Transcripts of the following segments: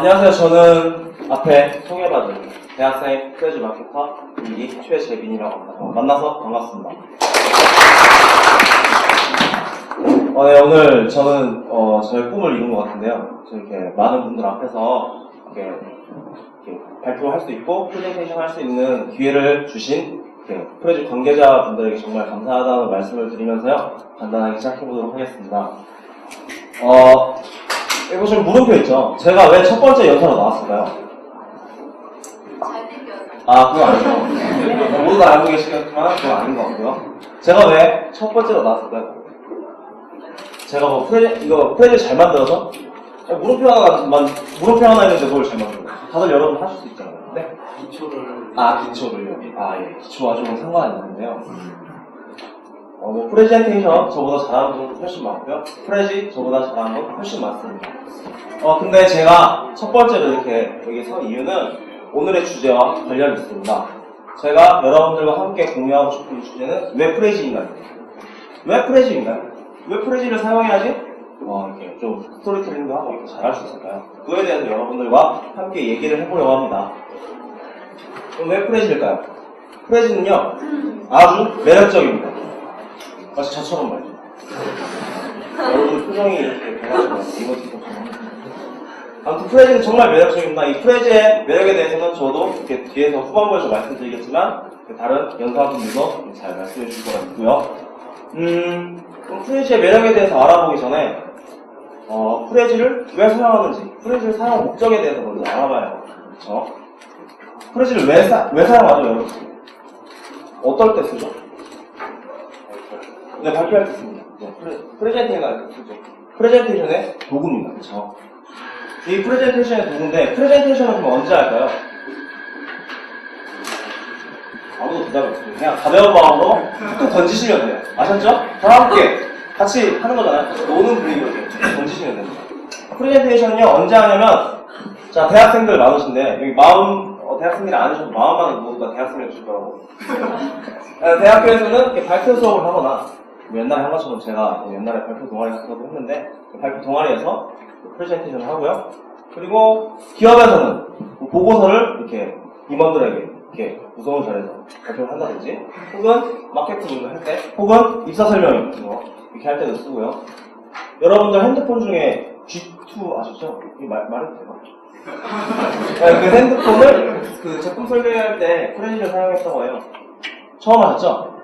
안녕하세요. 저는 앞에 소개받은 대학생 프레즈 마케터 2기 최재빈이라고 합니다. 만나서 반갑습니다. 네, 오늘 저는 저의 꿈을 이룬 것 같은데요. 이렇게 많은 분들 앞에서 이렇게 발표할 수 있고 프레젠테이션 할 수 있는 기회를 주신 프레즈 관계자분들에게 정말 감사하다는 말씀을 드리면서요. 간단하게 시작해보도록 하겠습니다. 여기 보시면 물음표 있죠? 제가 왜 첫 번째 연사로 나왔을까요? 잘생겼어. 아, 그거 아니죠. 모두 다 알고 계시겠지만 그건 아닌 것 같고요. 제가 왜 첫 번째로 나왔을까요? 제가 뭐 프레즈 잘 만들어서? 물음표 하나 있는데 뭘 잘 만들어요? 다들 여러분 하실 수 있잖아요. 네? 기초를요. 예. 기초와 조금 상관이 있는데요. 뭐 프레젠테이션 저보다 잘하는 분 훨씬 많고요. 프레지 저보다 잘하는 분 훨씬 많습니다. 근데 제가 첫 번째로 이렇게 여기 선 이유는 오늘의 주제와 관련이 있습니다. 제가 여러분들과 함께 공유하고 싶은 주제는 왜 프레지인가요? 왜 프레지인가요? 왜 프레지를 사용해야지 이렇게 좀 스토리텔링도 하고 이렇게 잘할 수 있을까요? 그에 대해서 여러분들과 함께 얘기를 해보려고 합니다. 그럼 왜 프레지일까요? 프레지는요 아주 매력적입니다. 마치 저처럼 말이죠. 여러분 표정이 이렇게 변하시고 이모티콘 아무튼 프레지는 정말 매력적입니다. 이 프레지의 매력에 대해서는 저도 이렇게 뒤에서 후반부에 좀 말씀드리겠지만 다른 연사분들도 잘 말씀해 주실 거라 믿고요. 그럼 프레지의 매력에 대해서 알아보기 전에 프레지를 왜 사용하는지 프레지를 사용 목적에 대해서 먼저 알아봐야 해요. 그렇죠? 프레지를 왜 사용하죠, 여러분? 어떨 때 쓰죠? 네, 발표할 때 씁니다. 네, 프레젠테이션을 쓰죠. 프레젠테이션의 도구입니다. 그쵸? 이 프레젠테이션의 도구인데, 프레젠테이션은 그럼 언제 할까요? 아무도 대답이 없어요. 그냥 가벼운 마음으로 툭툭 던지시면 돼요. 아셨죠? 저와 함께 같이 하는 거잖아요. 같이 노는 분위기로 이렇게 던지시면 됩니다. 프레젠테이션은요, 언제 하냐면, 자, 대학생들 많으신데, 여기 대학생들이 아니셔도 마음만은 모두 다 대학생일 줄 거라고. 대학교에서는 이렇게 발표 수업을 하거나, 옛날에 한 것처럼 제가 옛날에 발표 동아리 같은 것도 했는데 발표 동아리에서 프레젠테이션을 하고요. 그리고 기업에서는 보고서를 이렇게 임원들에게 이렇게 구성을 잘해서 발표를 한다든지 혹은 마케팅을 할 때 혹은 입사 설명 같은 거 이렇게 할 때도 쓰고요. 여러분들 핸드폰 중에 G2 아시죠? 이거 말해도 돼요? 그 핸드폰을 그 제품 설명할 때 프레지를 사용했다고 해요. 처음 하셨죠?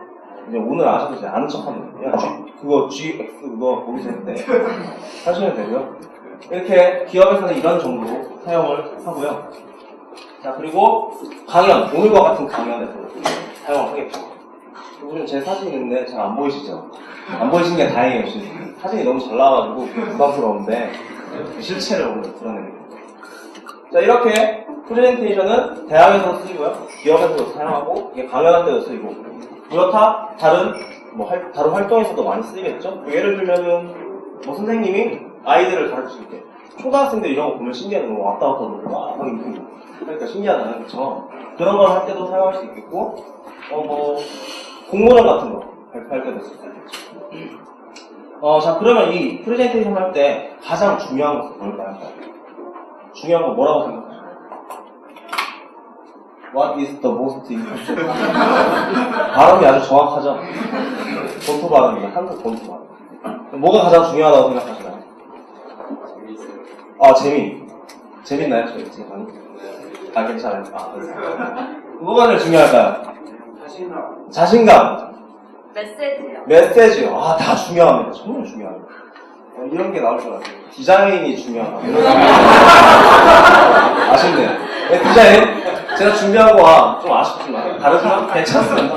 이제 오늘 아셔도 이제 아는 척 하면 돼요. 그거 GX 그거 거기서 했대. 하시면 되고요. 이렇게 기업에서는 이런 정도로 사용을 하고요. 자, 그리고 강연, 오늘과 같은 강연에서 사용을 하겠죠. 요즘 제 사진이 있는데 잘 안 보이시죠? 안 보이신 게 다행이에요. 사진이 너무 잘 나와가지고 부담스러운데 실체를 오늘 드러내겠습니다. 자, 이렇게 프레젠테이션은 대학에서도 쓰이고요. 기업에서도 사용하고 이게 강연할 때도 쓰이고 그렇다 다른 활동에서도 많이 쓰이겠죠. 예를 들면은 선생님이 아이들을 가르칠 때 초등학생들 이런 거 보면 신기하게 너무 왔다 갔다 놀고 막 그러니까 신기하잖아요. 그렇죠? 그런 걸 할 때도 사용할 수 있겠고 공모전 같은 거 발표할 때도 쓸 수 있겠죠. 자, 그러면 이 프레젠테이션 할 때 가장 중요한 것은 뭘까요? 중요한 건 뭐라고 생각하세요? What is the most important? 발음이 아주 정확하죠? 본토 발음이에요. 한국 본토 발음. 뭐가 가장 중요하다고 생각하시나요? 재밌어요. 재밌나요? 제 반이? 괜찮아요. 뭐가 제일 중요할까요? 자신감. 메시지요. 다 중요합니다. 정말 중요합니다. 이런 게 나올 줄 알았어요. 디자인이 중요하다. 아쉽네요. 디자인. 제가 준비한 거와 좀 아쉽지만 다르지만 괜찮습니다.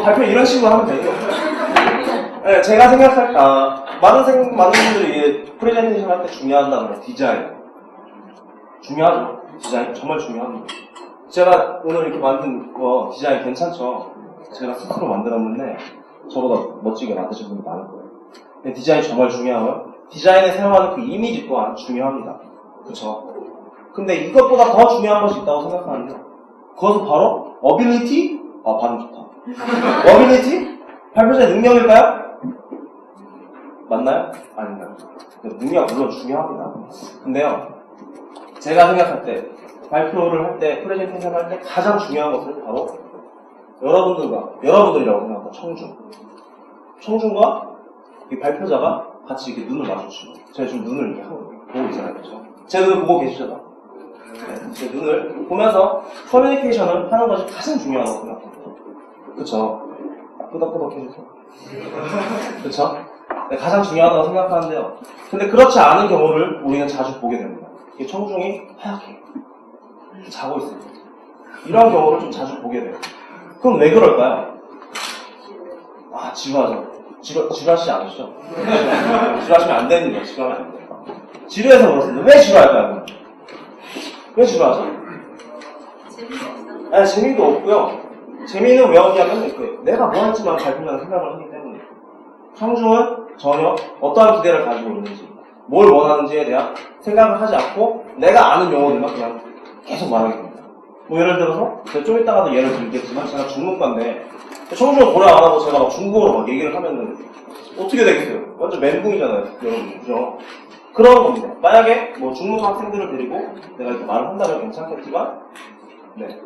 발표 이런 식으로 하면 되죠. 네, 제가 생각할 많은 분들이 프레젠테이션 할 때 중요한다는 거 디자인 중요하죠. 디자인 정말 중요합니다. 제가 오늘 이렇게 만든 거 디자인 괜찮죠? 제가 스스로 만들었는데 저보다 멋지게 만드신 분이 많을 거예요. 근데 디자인 정말 중요하고요. 디자인에 사용하는 그 이미지 또한 중요합니다. 그쵸? 근데 이것보다 더 중요한 것이 있다고 생각하는데 그것은 바로 어빌리티? 반응 좋다. 어빌리티? 발표자의 능력일까요? 맞나요? 아닌가요? 능력 물론 중요합니다. 근데요 제가 생각할 때, 발표를 할 때, 프레젠테이션 할 때 가장 중요한 것은 바로 여러분들이라고 생각합니다. 청중과 이 발표자가 같이 이렇게 눈을 마주치고, 제가 지금 눈을 이렇게 하고 보고 있잖아요. 그렇죠? 제 눈을 보고 계시잖아요. 네, 제 눈을 보면서 커뮤니케이션을 하는 것이 가장 중요하다고 생각합니다. 그쵸? 끄덕끄덕 해주세요. 그쵸? 네, 가장 중요하다고 생각하는데요. 근데 그렇지 않은 경우를 우리는 자주 보게 됩니다. 이 청중이 하얗게 자고 있어요. 이런 경우를 좀 자주 보게 돼요. 그럼 왜 그럴까요? 아, 지루하죠. 지루하시지 않으시죠? 지루하시면 안 되는 거예요. 지루하면 안 돼요. 지루해서 그렇습니다. 왜 지루할까요? 왜 지루하죠? 재미가 없어. 아니, 재미도 없고요. 재미는 왜 없냐면 내가 뭐 할지만 발표자는 생각을 하기 때문에 청중은 전혀 어떠한 기대를 가지고 있는지 뭘 원하는지에 대한 생각을 하지 않고 내가 아는 용어들만 그냥 계속 말하게 됩니다. 뭐 예를 들어서 제가 좀 이따가도 예를 들겠지만 제가 중문과인데 청중을 고려 안 하고 제가 막 중국어로 막 얘기를 하면은 어떻게 되겠어요? 완전 멘붕이잖아요, 여러분. 그죠? 그런 겁니다. 만약에 뭐 중문과 학생들을 데리고 내가 이렇게 말을 한다면 괜찮겠지만 네.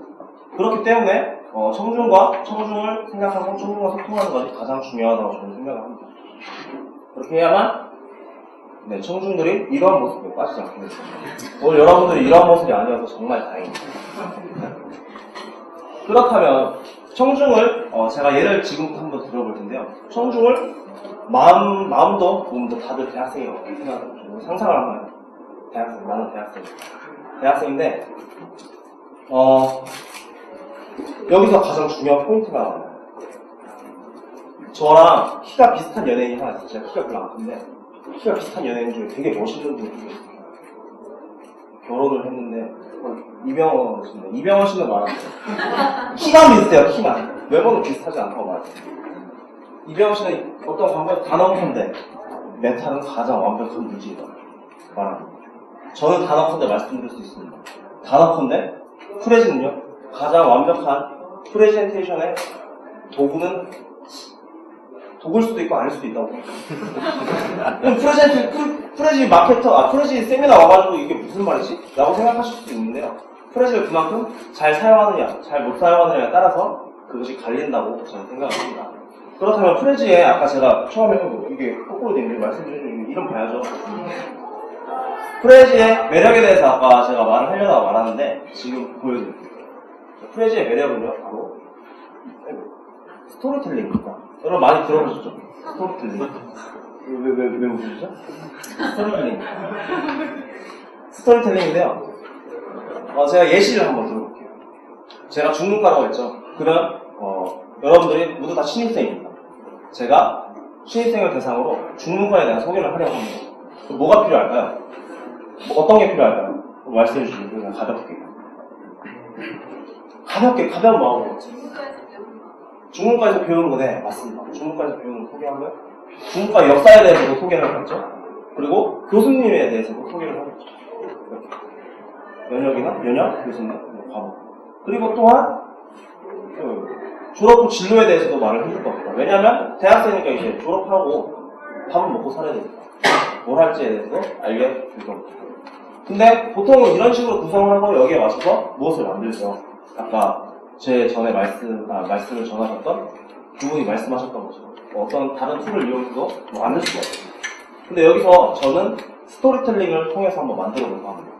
그렇기 때문에 청중을 생각하고 청중과 소통하는 것이 가장 중요하다고 저는 생각을 합니다. 그렇게 해야만 네, 청중들이 이러한 모습에 빠지지 않습니다. 오늘 여러분들이 이러한 모습이 아니어서 정말 다행입니다. 그렇다면 청중을 제가 예를 지금부터 한번 들어볼 텐데요. 청중을 마음도 몸도 다들 대학생이라고 생각합니다. 상상을 한번 해요. 대학생, 나는 대학생인데 여기서 가장 중요한 포인트가 나와요. 저랑 키가 비슷한 연예인이 하나 있어요. 제가 키가 별로 안 큰데 키가 비슷한 연예인 중에 되게 멋있는 분이 있어요. 결혼을 했는데 이병헌 씨인데 이병헌 씨는 말하는 키만 비슷해요. 키만. 외모는 비슷하지 않다고 말해요. 이병헌 씨는 어떤 광고에 단언컨대 메타는 가장 완벽한 무지이다 말합니다. 저는 단언컨대 말씀드릴 수 있습니다. 단언컨대 프레지는요 가장 완벽한 프레젠테이션의 도구는 도구일 수도 있고 아닐 수도 있다고. 프레지 마케터, 프레지 세미나 와가지고 이게 무슨 말이지? 라고 생각하실 수도 있는데요. 프레지를 그만큼 잘 사용하느냐, 잘 못 사용하느냐에 따라서 그것이 갈린다고 저는 생각합니다. 그렇다면 프레지에 아까 제가 처음에 이게 거꾸로 된 게 말씀드린 이름 봐야죠. 프레지의 매력에 대해서 아까 제가 말을 하려다가 말하는데 지금 보여드릴게요. 프레지의 매력은요, 바로 스토리텔링입니다. 여러분 많이 들어보셨죠? 스토리텔링. 왜 웃으시죠? 스토리텔링. 스토리텔링인데요. 제가 예시를 한번 들어볼게요. 제가 중문과라고 했죠. 그러면 여러분들이 모두 다 신입생입니다. 제가 신입생을 대상으로 중문과에 대한 소개를 하려고 합니다. 뭐가 필요할까요? 어떤 게 필요할까요? 말씀해 주시면 그냥 가벼운 마음으로. 중문과에서 배우는 거네. 맞습니다. 중문과에서 배우는 거 소개하고요. 중문과 역사에 대해서도 소개를 하겠죠. 그리고 교수님에 대해서도 소개를 하겠죠. 연혁 교수님, 과목. 그리고 또한 졸업 후 진로에 대해서도 말을 해줄 겁니다. 왜냐하면 대학생이니까 이제 졸업하고 밥은 먹고 살아야 되니까 뭘 할지에 대해서 알게 줄 겁니다. 근데 보통은 이런 식으로 구성을 하고 여기에 맞춰서 무엇을 만들죠. 아까 제 전에 말씀을 전하셨던 그분이 말씀하셨던 거죠. 어떤 다른 툴을 이용해서 만들 수가 없어요. 근데 여기서 저는 스토리텔링을 통해서 한번 만들어 볼까 합니다.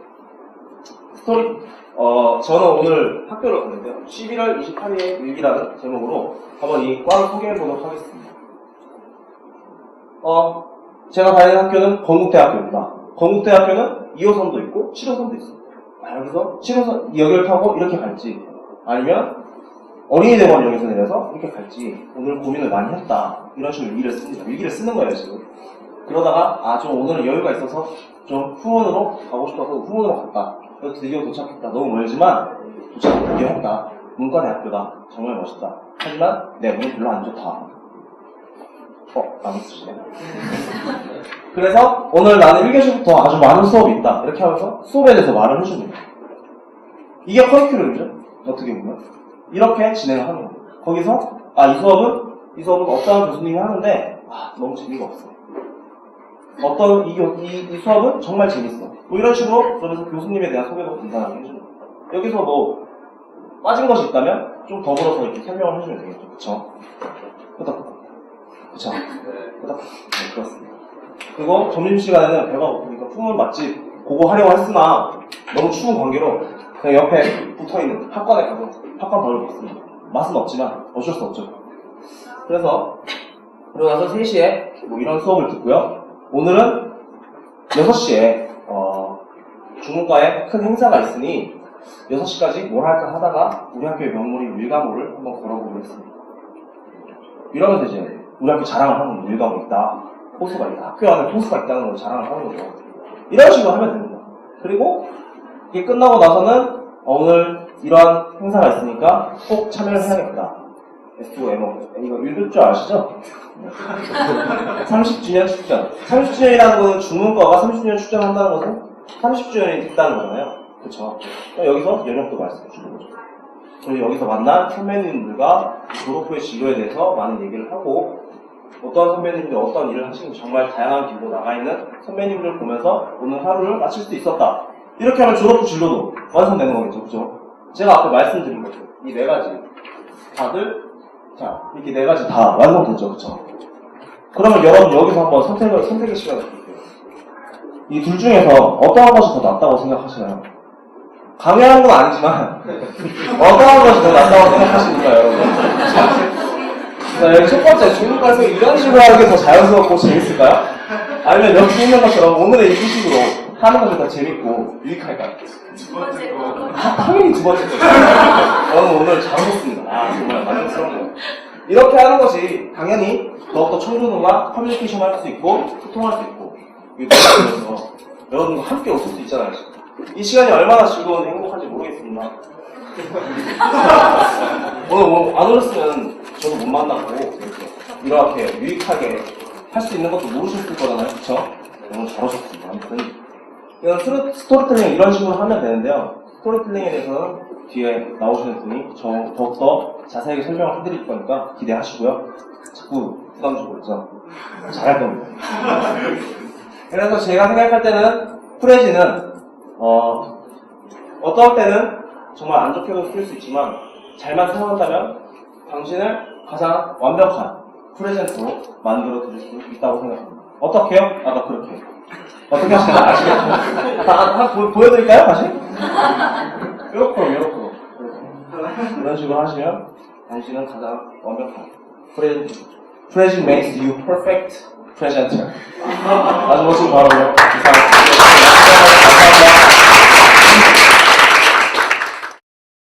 저는 오늘 학교를 갔는데요. 11월 28일의 일기라는 제목으로 한번 이 과를 소개해 보도록 하겠습니다. 제가 다니는 학교는 건국대학교입니다. 건국대학교는 2호선도 있고 7호선도 있습니다. 여기서 7호선, 여기를 타고 이렇게 갈지, 아니면 어린이대공원역에서 내려서 이렇게 갈지, 오늘 고민을 많이 했다. 이런 식으로 일기를 씁니다. 일기를 쓰는 거예요, 지금. 그러다가, 좀 오늘은 여유가 있어서 좀 후문으로 가고 싶어서 후문으로 갔다. 그래서 드디어 도착했다. 너무 멀지만, 도착을 드디어 했다. 문과대학교다. 정말 멋있다. 하지만, 내 문이 별로 안 좋다. 안 쓰시네. 그래서 오늘 나는 1교시부터 아주 많은 수업이 있다. 이렇게 하면서 수업에 대해서 말을 해줍니다. 이게 커리큘럼이죠. 어떻게 보면. 이렇게 진행을 하는 거예요. 거기서 이 수업은 어떠한 교수님이 하는데 너무 재미가 없어. 어떤 이 수업은 정말 재밌어. 뭐 이런 식으로 그러면서 교수님에 대한 소개도 간단하게 해주는 거예요. 여기서 뭐 빠진 것이 있다면 좀 더불어서 이렇게 설명을 해주면 되겠죠. 그쵸? 그쵸? 네, 그렇습니다. 그리고 점심시간에는 배가 고프니까 품은 맛집 그거 하려고 했으나 너무 추운 관계로 그냥 옆에 붙어있는 팝콘에 가서 팝콘 밥을 먹습니다. 맛은 없지만 어쩔 수 없죠. 그래서 그러고 나서 3시에 뭐 이런 수업을 듣고요. 오늘은 6시에 중문과에 큰 행사가 있으니 6시까지 뭘 할까 하다가 우리 학교의 명물인 밀가루를 한번 걸어보기로 했습니다. 이러면서 이제 우리 학교 자랑을 하는 밀가루 있다, 호수가 있다, 학교 안에 호수가 있다는 걸 자랑을 하는 거죠. 이런 식으로 하면 됩니다. 그리고 이게 끝나고 나서는 오늘 이러한 행사가 있으니까 꼭 참여를 해야겠다. S2MO 이거 읽을 줄 아시죠? 30주년 축전. 30주년이라는 거는 중문과가 30주년 축전한다는 것은 30주년이 됐다는 거잖아요. 그쵸? 여기서 연역도 말씀해 주는 거죠. 그리고 여기서 만난 선배님들과 졸업 후의 진로에 대해서 많은 얘기를 하고 어떤 선배님들이 어떤 일을 하시는지 정말 다양한 길로 나가 있는 선배님들을 보면서 오늘 하루를 마칠 수 있었다. 이렇게 하면 졸업 후 진로도 완성되는 거겠죠. 그죠? 제가 앞에 말씀드린 거죠. 이 4가지. 다들 자, 이렇게 4가지 다 완성됐죠. 그쵸? 그러면 여러분 여기서 한번 선택의 시간을 드릴게요. 이 둘 중에서 어떠한 것이 더 낫다고 생각하시나요? 강요하는 건 아니지만 어떠한 것이 더 낫다고 생각하십니까, 여러분? 자, 여기 첫 번째 중문과에서 이런 식으로 하는 게 더 자연스럽고 재밌을까요? 아니면 여기 있는 것처럼 오늘의 이 식으로 하는 것이 더 재밌고 유익할까요? 당연히 두 번째 거죠. 저는 오늘 잘 오셨습니다. 아, 정말 만족스럽네요. 이렇게 하는 것이 당연히 더욱더 청소년과 커뮤니케이션 할 수 있고 소통할 수 있고 그래서 여러분과 함께 웃을 수 있잖아요. 이 시간이 얼마나 즐거운 행복한지 모르겠습니다. 오늘 안 오셨으면 저도 못 만나고 이렇게 유익하게 할 수 있는 것도 모르셨을 거잖아요. 그쵸? 오늘 잘 오셨습니다. 아무튼 이건 스토리텔링 이런 식으로 하면 되는데요. 스토리텔링에 대해서는 뒤에 나오시는 분이 더욱더 자세하게 설명을 해드릴 거니까 기대하시고요. 자꾸 부담 주고 있죠. 잘할 겁니다. 그래서 제가 생각할 때는 프레지는 어떨 때는 정말 안 좋게도 쓸 수 있지만 잘만 사용한다면 당신을 가장 완벽한 프레젠트로 만들어 드릴 수 있다고 생각합니다. 어떻게요? 아까 그렇게. 어떻게 하시나요? 아시겠죠? 보여드릴까요? 다시? 요렇게. 이런 식으로 하시면 당신은 가장 완벽한 Present makes you perfect presenter. 아주 멋진 발언이요.